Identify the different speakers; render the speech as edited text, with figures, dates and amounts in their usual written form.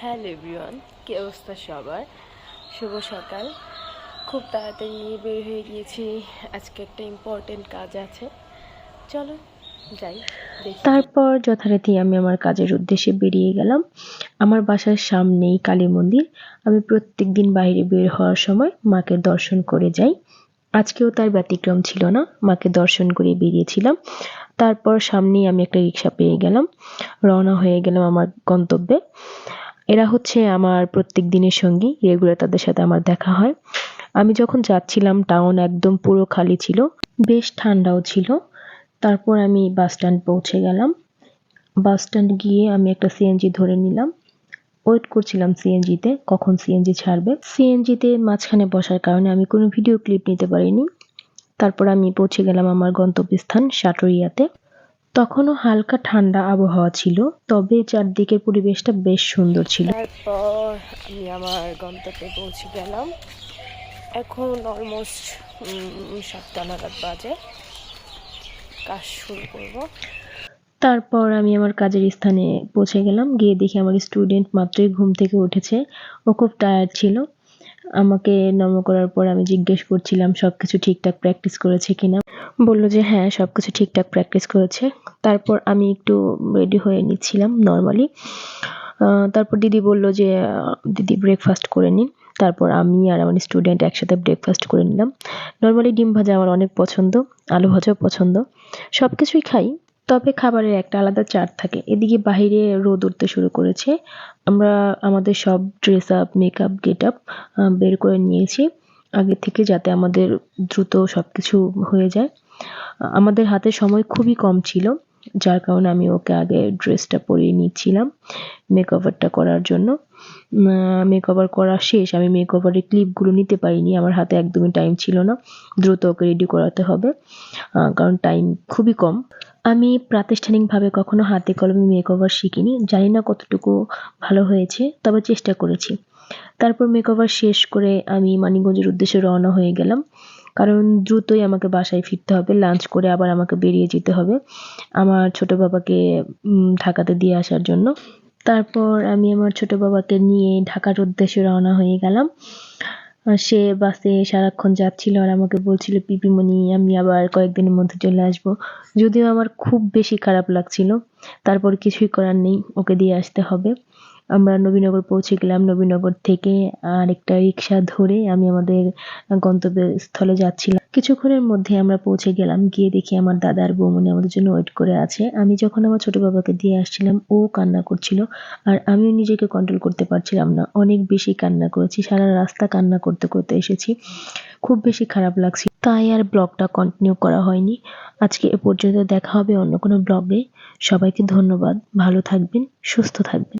Speaker 1: Hello everyone, কি অবস্থা সবার? শুভ সকাল। খুব তাড়াতাড়ি বের হয়ে গিয়েছি, আজকে একটা ইম্পর্টেন্ট কাজ আছে। চলো যাই দেখি।
Speaker 2: তারপর যথারীতি আমি আমার কাজের উদ্দেশ্যে বেরিয়ে গেলাম। আমার বাসার সামনেই কালী মন্দির। আমি প্রত্যেক দিন বাইরে বের হওয়ার সময় মাকে দর্শন করে যাই। আজকেও তার ব্যতিক্রম ছিল না, মাকে দর্শন করে বেরিয়েছিলাম। তারপর সামনেই আমি একটা রিক্সা পেয়ে গেলাম, রওনা হয়ে গেলাম আমার গন্তব্যে। এরা হচ্ছে আমার প্রত্যেক দিনের সঙ্গী, রেগুলার তাদের সাথে আমার দেখা হয়। আমি যখন যাচ্ছিলাম টাউন একদম পুরো খালি ছিল, বেশ ঠান্ডাও ছিল। তারপর আমি বাস স্ট্যান্ড পৌঁছে গেলাম। বাস স্ট্যান্ড গিয়ে আমি একটা সিএনজি ধরে নিলাম। ওয়েট করছিলাম সিএনজিতে, কখন সিএনজি ছাড়বে। সিএনজিতে মাঝখানে বসার কারণে আমি কোনো ভিডিও ক্লিপ নিতে পারিনি। তারপর আমি পৌঁছে গেলাম আমার গন্তব্যস্থান সাটুরিয়াতে। তখনও হালকা ঠান্ডা আবহাওয়া ছিল, তবে চারদিকের পরিবেশটা বেশ সুন্দর ছিল।
Speaker 1: তারপর আমি আমার গন্তব্যে পৌঁছে গেলাম। এখন অলমোস্ট 7টা নাগাদ বাজে। কাজ শুরু করব।
Speaker 2: তারপর আমি আমার কাজের স্থানে পৌঁছে গেলাম। গিয়ে দেখি আমার স্টুডেন্ট মাত্রই ঘুম থেকে উঠেছে। ও খুব টায়ার্ড ছিল। আমাকে নম করার পর আমি জিজ্ঞেস করছিলাম সবকিছু ঠিকঠাক প্র্যাকটিস করেছে কিনা। বলল যে হ্যাঁ, সবকিছু ঠিকঠাক প্র্যাকটিস করেছে। তারপর আমি একটু রেডি হয়ে নিচ্ছিলাম নরমালি। তারপর দিদি বলল যে দিদি ব্রেকফাস্ট করে নিন। তারপর আমি আর আমার স্টুডেন্ট একসাথে ব্রেকফাস্ট করে নিলাম। নরমালি ডিম ভাজা আমার অনেক পছন্দ, আলু ভাজাও পছন্দ, সবকিছুই খাই। তবে খাবারের একটা আলাদা চাট থাকে। এদিকে বাহিরে রোদ উঠতে শুরু করেছে। আমরা আমাদের সব dress up, makeup, get up বের করে নিয়েছি আগে থেকে, যাতে আমাদের দ্রুত সবকিছু হয়ে যায়। আমাদের হাতে সময় খুবই কম ছিল, যার কারণে আমি ওকে আগে ড্রেসটা পরিয়ে নিচ্ছিলাম মেকওভারটা করার জন্য। মেকওভার করা শেষ, আমি মেকওভারের ক্লিপগুলো নিতে পারিনি, আমার হাতে একদমই টাইম ছিল না। দ্রুত ওকে রেডি করাতে হবে, কারণ টাইম খুবই কম। আমি প্রাতিষ্ঠানিকভাবে কখনো হাতে কলমে মেকওভার শিখিনি, জানি না কতটুকু ভালো হয়েছে, তবে চেষ্টা করেছি। তারপর মেকওভার শেষ করে আমি মানিকগঞ্জের উদ্দেশ্যে রওনা হয়ে গেলাম, কারণ দ্রুতই আমাকে বাসায় ফিরতে হবে। লাঞ্চ করে আবার আমাকে বেরিয়ে যেতে হবে আমার ছোট বাবাকে ঢাকাতে দিয়ে আসার জন্য। তারপর আমি আমার ছোট বাবাকে নিয়ে ঢাকার উদ্দেশ্যে রওনা হয়ে গেলাম। সে বাসে সারাক্ষণ যাচ্ছিল আর আমাকে বলছিল, পিপিমণি আমি আবার কয়েকদিনের মধ্যে চলে আসব। যদিও আমার খুব বেশি খারাপ লাগছিল, তারপর কিছুই করার নেই, ওকে দিয়ে আসতে হবে। আমরা নবীনগর পৌঁছে গেলাম। নবীনগর থেকে আরেকটা রিক্সা ধরে আমি আমাদের গন্তব্যস্থলে যাচ্ছিলাম। কিছুক্ষণের মধ্যে আমরা পৌঁছে গেলাম। গিয়ে দেখি আমার দাদা আর বৌমনি আমাদের জন্য ওয়েট করে আছে। আমি যখন আমার ছোট বাবাকে দিয়ে আসছিলাম, ও কান্না করছিল, আর আমিও নিজেকে কন্ট্রোল করতে পারছিলাম না। অনেক বেশি কান্না করেছি, সারা রাস্তা কান্না করতে করতে এসেছি। খুব বেশি খারাপ লাগছে, তাই আর ব্লগটা কন্টিনিউ করা হয়নি। আজকে এ পর্যন্ত, দেখা হবে অন্য কোনো ব্লগে। সবাইকে ধন্যবাদ, ভালো থাকবেন, সুস্থ থাকবেন।